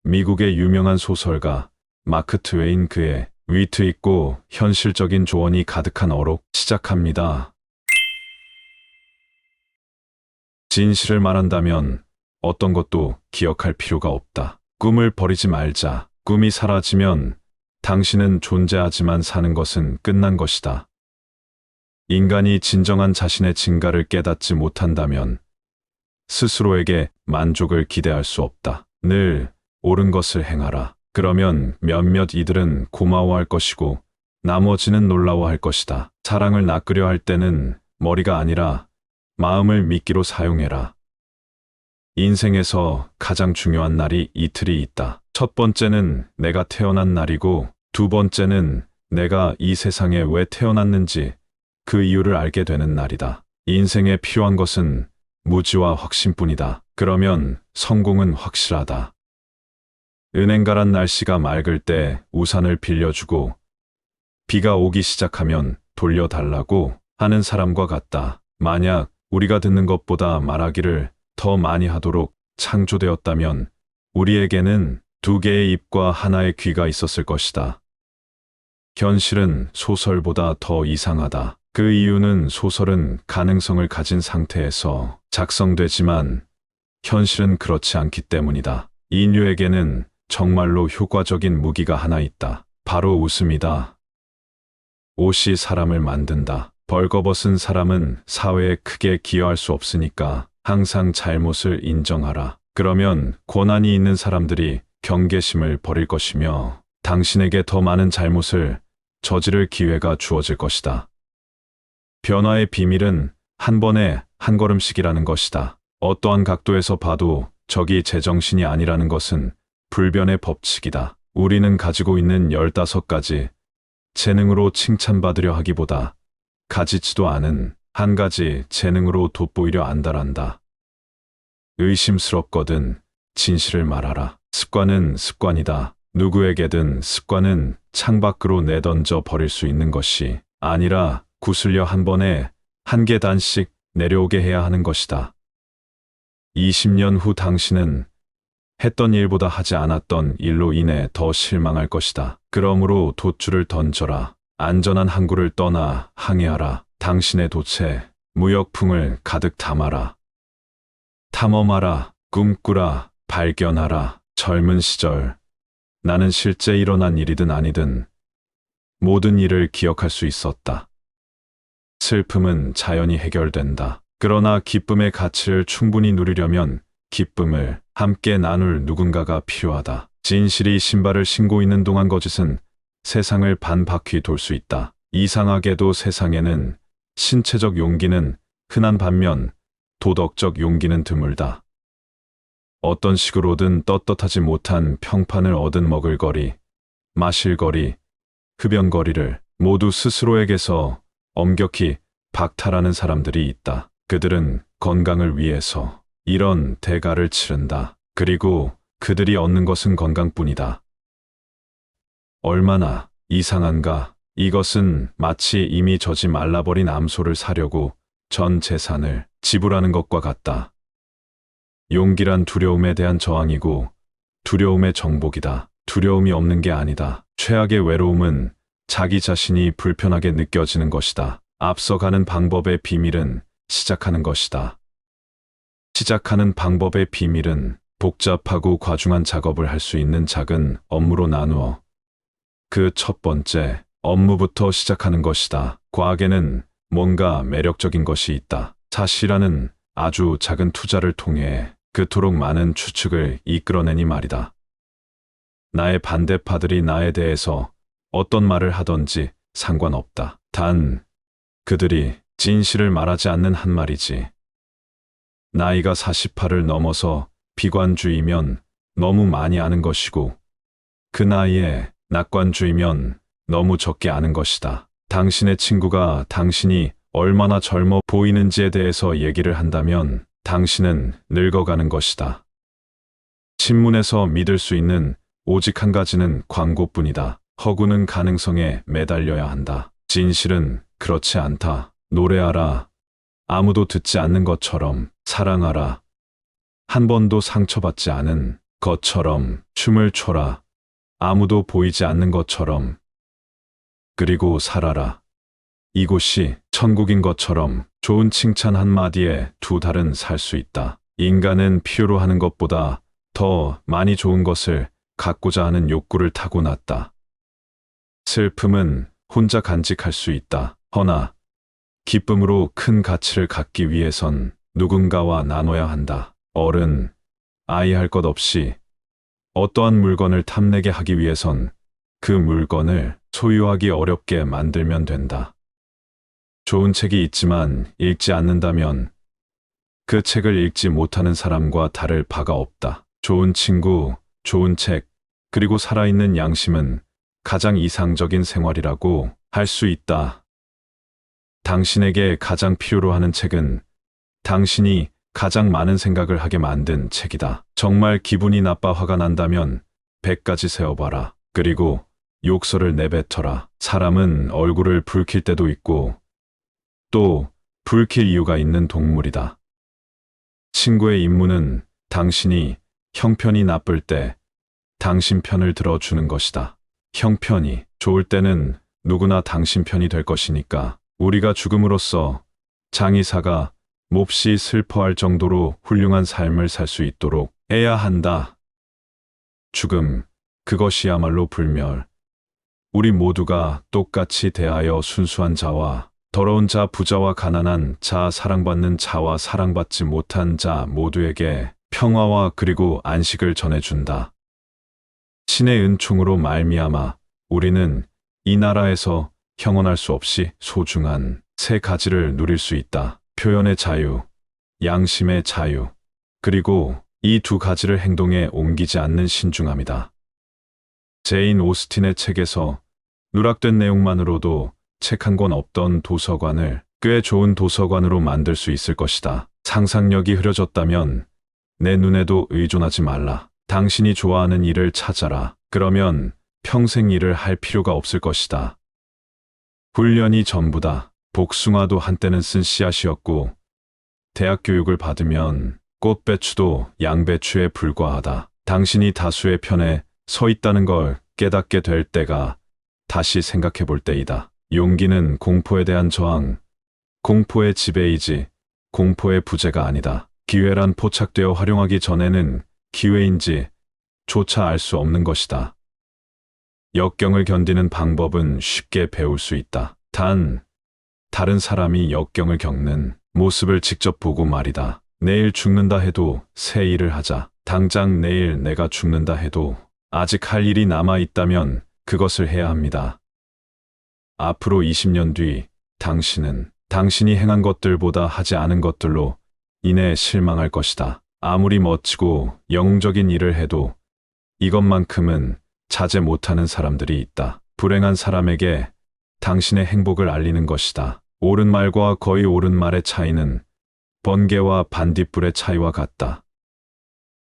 미국의 유명한 소설가 마크 트웨인 그의 위트 있고 현실적인 조언이 가득한 어록 시작합니다. 진실을 말한다면 어떤 것도 기억할 필요가 없다. 꿈을 버리지 말자. 꿈이 사라지면 당신은 존재하지만 사는 것은 끝난 것이다. 인간이 진정한 자신의 진가를 깨닫지 못한다면 스스로에게 만족을 기대할 수 없다. 늘 옳은 것을 행하라. 그러면 몇몇 이들은 고마워할 것이고 나머지는 놀라워할 것이다. 사랑을 낚으려 할 때는 머리가 아니라 마음을 미끼로 사용해라. 인생에서 가장 중요한 날이 이틀이 있다. 첫 번째는 내가 태어난 날이고 두 번째는 내가 이 세상에 왜 태어났는지 그 이유를 알게 되는 날이다. 인생에 필요한 것은 무지와 확신뿐이다. 그러면 성공은 확실하다. 은행가란 날씨가 맑을 때 우산을 빌려주고 비가 오기 시작하면 돌려달라고 하는 사람과 같다. 만약 우리가 듣는 것보다 말하기를 더 많이 하도록 창조되었다면 우리에게는 두 개의 입과 하나의 귀가 있었을 것이다. 현실은 소설보다 더 이상하다. 그 이유는 소설은 가능성을 가진 상태에서 작성되지만 현실은 그렇지 않기 때문이다. 인류에게는 정말로 효과적인 무기가 하나 있다. 바로 웃음이다. 옷이 사람을 만든다. 벌거벗은 사람은 사회에 크게 기여할 수 없으니까 항상 잘못을 인정하라. 그러면 권한이 있는 사람들이 경계심을 버릴 것이며 당신에게 더 많은 잘못을 저지를 기회가 주어질 것이다. 변화의 비밀은 한 번에 한 걸음씩이라는 것이다. 어떠한 각도에서 봐도 적이 제정신이 아니라는 것은 불변의 법칙이다. 우리는 가지고 있는 15가지 재능으로 칭찬받으려 하기보다 가지지도 않은 한 가지 재능으로 돋보이려 안달한다. 의심스럽거든 진실을 말하라. 습관은 습관이다. 누구에게든 습관은 창밖으로 내던져 버릴 수 있는 것이 아니라 구슬려 한 번에 한 계단씩 내려오게 해야 하는 것이다. 20년 후 당신은 했던 일보다 하지 않았던 일로 인해 더 실망할 것이다. 그러므로 돛줄을 던져라. 안전한 항구를 떠나 항해하라. 당신의 돛에 무역풍을 가득 담아라. 탐험하라. 꿈꾸라. 발견하라. 젊은 시절 나는 실제 일어난 일이든 아니든 모든 일을 기억할 수 있었다. 슬픔은 자연히 해결된다. 그러나 기쁨의 가치를 충분히 누리려면 기쁨을 함께 나눌 누군가가 필요하다. 진실이 신발을 신고 있는 동안 거짓은 세상을 반바퀴 돌 수 있다. 이상하게도 세상에는 신체적 용기는 흔한 반면 도덕적 용기는 드물다. 어떤 식으로든 떳떳하지 못한 평판을 얻은 먹을거리, 마실거리, 흡연거리를 모두 스스로에게서 엄격히 박탈하는 사람들이 있다. 그들은 건강을 위해서 이런 대가를 치른다. 그리고 그들이 얻는 것은 건강뿐이다. 얼마나 이상한가. 이것은 마치 이미 젖이 말라버린 암소를 사려고 전 재산을 지불하는 것과 같다. 용기란 두려움에 대한 저항이고 두려움의 정복이다. 두려움이 없는 게 아니다. 최악의 외로움은 자기 자신이 불편하게 느껴지는 것이다. 앞서가는 방법의 비밀은 시작하는 것이다. 시작하는 방법의 비밀은 복잡하고 과중한 작업을 할 수 있는 작은 업무로 나누어 그 첫 번째 업무부터 시작하는 것이다. 과학에는 뭔가 매력적인 것이 있다. 사실이라는 아주 작은 투자를 통해 그토록 많은 추측을 이끌어내니 말이다. 나의 반대파들이 나에 대해서 어떤 말을 하던지 상관없다. 단 그들이 진실을 말하지 않는 한 말이지. 나이가 48을 넘어서 비관주의면 너무 많이 아는 것이고 그 나이에 낙관주의면 너무 적게 아는 것이다. 당신의 친구가 당신이 얼마나 젊어 보이는지에 대해서 얘기를 한다면 당신은 늙어가는 것이다. 신문에서 믿을 수 있는 오직 한 가지는 광고뿐이다. 허구는 가능성에 매달려야 한다. 진실은 그렇지 않다. 노래하라. 아무도 듣지 않는 것처럼 사랑하라. 한 번도 상처받지 않은 것처럼 춤을 춰라. 아무도 보이지 않는 것처럼. 그리고 살아라. 이곳이 천국인 것처럼. 좋은 칭찬 한마디에 두 달은 살 수 있다. 인간은 필요로 하는 것보다 더 많이 좋은 것을 갖고자 하는 욕구를 타고났다. 슬픔은 혼자 간직할 수 있다. 허나 기쁨으로 큰 가치를 갖기 위해선 누군가와 나눠야 한다. 어른, 아이 할 것 없이 어떠한 물건을 탐내게 하기 위해선 그 물건을 소유하기 어렵게 만들면 된다. 좋은 책이 있지만 읽지 않는다면 그 책을 읽지 못하는 사람과 다를 바가 없다. 좋은 친구, 좋은 책, 그리고 살아있는 양심은 가장 이상적인 생활이라고 할 수 있다. 당신에게 가장 필요로 하는 책은 당신이 가장 많은 생각을 하게 만든 책이다. 정말 기분이 나빠 화가 난다면 100가지 세어봐라. 그리고 욕설을 내뱉어라. 사람은 얼굴을 붉힐 때도 있고 또 붉힐 이유가 있는 동물이다. 친구의 임무는 당신이 형편이 나쁠 때 당신 편을 들어주는 것이다. 형편이 좋을 때는 누구나 당신 편이 될 것이니까. 우리가 죽음으로써 장의사가 몹시 슬퍼할 정도로 훌륭한 삶을 살 수 있도록 해야 한다. 죽음, 그것이야말로 불멸. 우리 모두가 똑같이 대하여 순수한 자와 더러운 자, 부자와 가난한 자, 사랑받는 자와 사랑받지 못한 자 모두에게 평화와 그리고 안식을 전해준다. 신의 은총으로 말미암아 우리는 이 나라에서 형언할 수 없이 소중한 세 가지를 누릴 수 있다. 표현의 자유, 양심의 자유, 그리고 이 두 가지를 행동에 옮기지 않는 신중함이다. 제인 오스틴의 책에서 누락된 내용만으로도 책 한 권 없던 도서관을 꽤 좋은 도서관으로 만들 수 있을 것이다. 상상력이 흐려졌다면 내 눈에도 의존하지 말라. 당신이 좋아하는 일을 찾아라. 그러면 평생 일을 할 필요가 없을 것이다. 훈련이 전부다. 복숭아도 한때는 쓴 씨앗이었고 대학 교육을 받으면 꽃배추도 양배추에 불과하다. 당신이 다수의 편에 서 있다는 걸 깨닫게 될 때가 다시 생각해 볼 때이다. 용기는 공포에 대한 저항, 공포의 지배이지 공포의 부재가 아니다. 기회란 포착되어 활용하기 전에는 기회인지 조차 알 수 없는 것이다. 역경을 견디는 방법은 쉽게 배울 수 있다. 단, 다른 사람이 역경을 겪는 모습을 직접 보고 말이다. 내일 죽는다 해도 새 일을 하자. 당장 내일 내가 죽는다 해도 아직 할 일이 남아 있다면 그것을 해야 합니다. 앞으로 20년 뒤 당신은 당신이 행한 것들보다 하지 않은 것들로 인해 실망할 것이다. 아무리 멋지고 영웅적인 일을 해도 이것만큼은 자제 못하는 사람들이 있다. 불행한 사람에게 당신의 행복을 알리는 것이다. 옳은 말과 거의 옳은 말의 차이는 번개와 반딧불의 차이와 같다.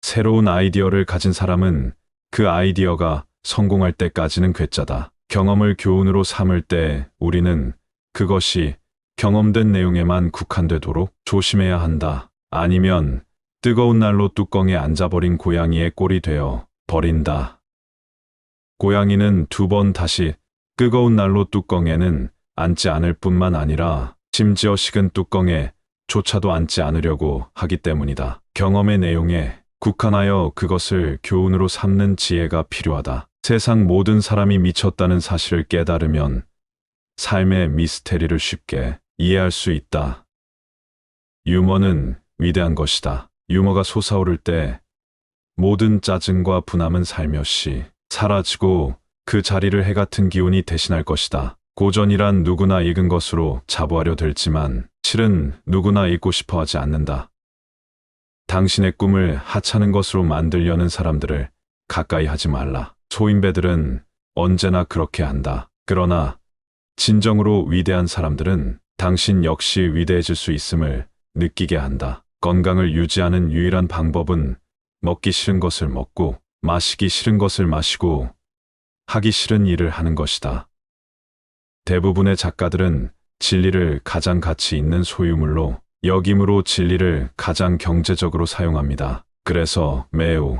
새로운 아이디어를 가진 사람은 그 아이디어가 성공할 때까지는 괴짜다. 경험을 교훈으로 삼을 때 우리는 그것이 경험된 내용에만 국한되도록 조심해야 한다. 아니면 뜨거운 난로 뚜껑에 앉아버린 고양이의 꼴이 되어 버린다. 고양이는 2번 다시 뜨거운 난로 뚜껑에는 앉지 않을 뿐만 아니라 심지어 식은 뚜껑에 조차도 앉지 않으려고 하기 때문이다. 경험의 내용에 국한하여 그것을 교훈으로 삼는 지혜가 필요하다. 세상 모든 사람이 미쳤다는 사실을 깨달으면 삶의 미스테리를 쉽게 이해할 수 있다. 유머는 위대한 것이다. 유머가 솟아오를 때 모든 짜증과 분함은 살며시 사라지고 그 자리를 해 같은 기운이 대신할 것이다. 고전이란 누구나 읽은 것으로 자부하려 들지만 실은 누구나 읽고 싶어 하지 않는다. 당신의 꿈을 하찮은 것으로 만들려는 사람들을 가까이 하지 말라. 소인배들은 언제나 그렇게 한다. 그러나 진정으로 위대한 사람들은 당신 역시 위대해질 수 있음을 느끼게 한다. 건강을 유지하는 유일한 방법은 먹기 싫은 것을 먹고 마시기 싫은 것을 마시고 하기 싫은 일을 하는 것이다. 대부분의 작가들은 진리를 가장 가치 있는 소유물로 여김으로 진리를 가장 경제적으로 사용합니다. 그래서 매우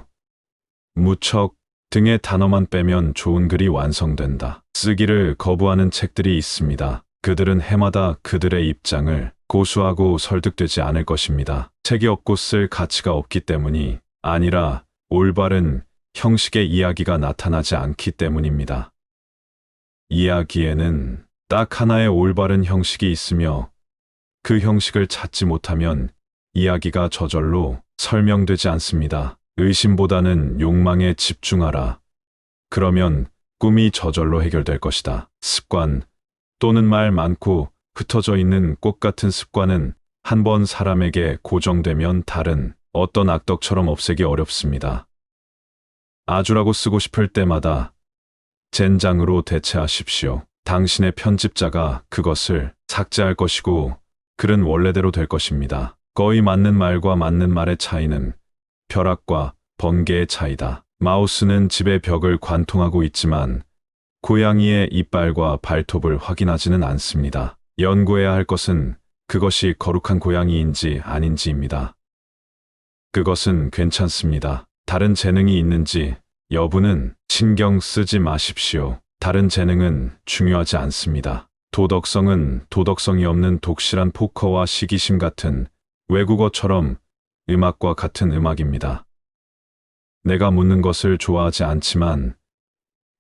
무척 등의 단어만 빼면 좋은 글이 완성된다. 쓰기를 거부하는 책들이 있습니다. 그들은 해마다 그들의 입장을 고수하고 설득되지 않을 것입니다. 책이 없고 쓸 가치가 없기 때문이 아니라 올바른 형식의 이야기가 나타나지 않기 때문입니다. 이야기에는 딱 하나의 올바른 형식이 있으며 그 형식을 찾지 못하면 이야기가 저절로 설명되지 않습니다. 의심보다는 욕망에 집중하라. 그러면 꿈이 저절로 해결될 것이다. 습관 또는 말 많고 흩어져 있는 꽃 같은 습관은 한번 사람에게 고정되면 다른 어떤 악덕처럼 없애기 어렵습니다. 아주라고 쓰고 싶을 때마다 젠장으로 대체하십시오. 당신의 편집자가 그것을 삭제할 것이고 글은 원래대로 될 것입니다. 거의 맞는 말과 맞는 말의 차이는 벼락과 번개의 차이다. 마우스는 집의 벽을 관통하고 있지만 고양이의 이빨과 발톱을 확인하지는 않습니다. 연구해야 할 것은 그것이 거룩한 고양이인지 아닌지입니다. 그것은 괜찮습니다. 다른 재능이 있는지 여부는 신경 쓰지 마십시오. 다른 재능은 중요하지 않습니다. 도덕성은 도덕성이 없는 독실한 포커와 시기심 같은 외국어처럼 음악과 같은 음악입니다. 내가 묻는 것을 좋아하지 않지만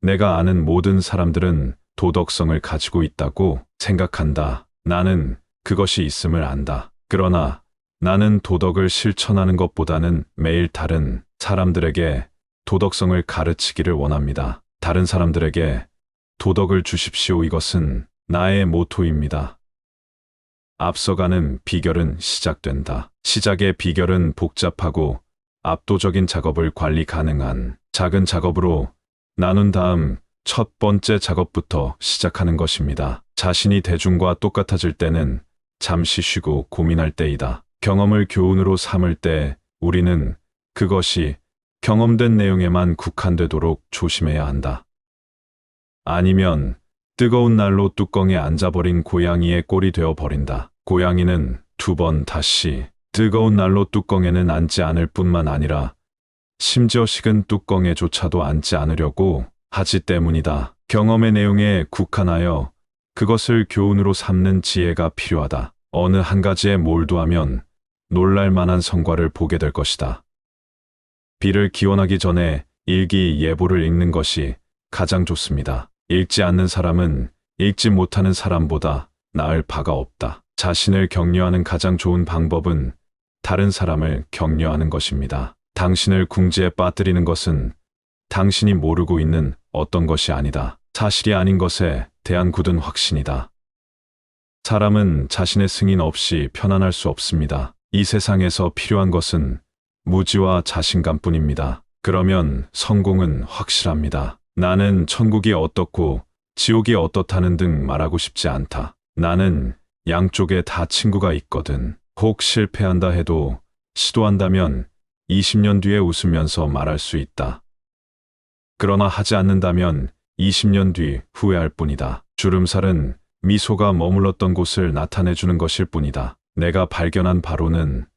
내가 아는 모든 사람들은 도덕성을 가지고 있다고 생각한다. 나는 그것이 있음을 안다. 그러나 나는 도덕을 실천하는 것보다는 매일 다른 사람들에게 도덕성을 가르치기를 원합니다. 다른 사람들에게 도덕을 주십시오. 이것은 나의 모토입니다. 앞서가는 비결은 시작된다. 시작의 비결은 복잡하고 압도적인 작업을 관리 가능한 작은 작업으로 나눈 다음 첫 번째 작업부터 시작하는 것입니다. 자신이 대중과 똑같아질 때는 잠시 쉬고 고민할 때이다. 경험을 교훈으로 삼을 때 우리는 그것이 경험된 내용에만 국한되도록 조심해야 한다. 아니면 뜨거운 날로 뚜껑에 앉아버린 고양이의 꼴이 되어버린다. 고양이는 두 번 다시 뜨거운 날로 뚜껑에는 앉지 않을 뿐만 아니라 심지어 식은 뚜껑에조차도 앉지 않으려고 하지 때문이다. 경험의 내용에 국한하여 그것을 교훈으로 삼는 지혜가 필요하다. 어느 한 가지에 몰두하면 놀랄 만한 성과를 보게 될 것이다. 비를 기원하기 전에 일기예보를 읽는 것이 가장 좋습니다. 읽지 않는 사람은 읽지 못하는 사람보다 나을 바가 없다. 자신을 격려하는 가장 좋은 방법은 다른 사람을 격려하는 것입니다. 당신을 궁지에 빠뜨리는 것은 당신이 모르고 있는 어떤 것이 아니다. 사실이 아닌 것에 대한 굳은 확신이다. 사람은 자신의 승인 없이 편안할 수 없습니다. 이 세상에서 필요한 것은 무지와 자신감뿐입니다. 그러면 성공은 확실합니다. 나는 천국이 어떻고 지옥이 어떻다는 등 말하고 싶지 않다. 나는 양쪽에 다 친구가 있거든. 혹 실패한다 해도 시도한다면 20년 뒤에 웃으면서 말할 수 있다. 그러나 하지 않는다면 20년 뒤 후회할 뿐이다. 주름살은 미소가 머물렀던 곳을 나타내주는 것일 뿐이다. 내가 발견한 바로는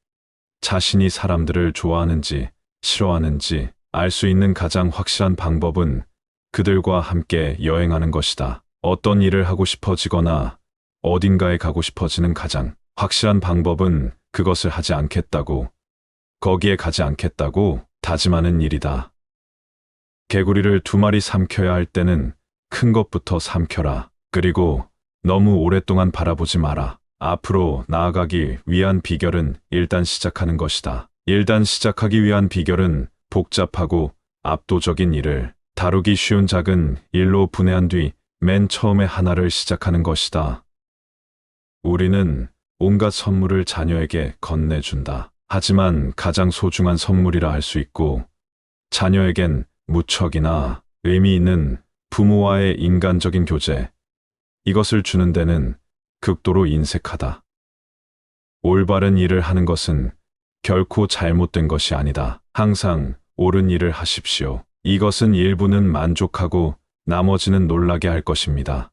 자신이 사람들을 좋아하는지 싫어하는지 알 수 있는 가장 확실한 방법은 그들과 함께 여행하는 것이다. 어떤 일을 하고 싶어지거나 어딘가에 가고 싶어지는 가장 확실한 방법은 그것을 하지 않겠다고, 거기에 가지 않겠다고 다짐하는 일이다. 개구리를 2마리 삼켜야 할 때는 큰 것부터 삼켜라. 그리고 너무 오랫동안 바라보지 마라. 앞으로 나아가기 위한 비결은 일단 시작하는 것이다. 일단 시작하기 위한 비결은 복잡하고 압도적인 일을 다루기 쉬운 작은 일로 분해한 뒤 맨 처음에 하나를 시작하는 것이다. 우리는 온갖 선물을 자녀에게 건네준다. 하지만 가장 소중한 선물이라 할 수 있고 자녀에겐 무척이나 의미 있는 부모와의 인간적인 교제, 이것을 주는 데는 극도로 인색하다. 올바른 일을 하는 것은 결코 잘못된 것이 아니다. 항상 옳은 일을 하십시오. 이것은 일부는 만족하고 나머지는 놀라게 할 것입니다.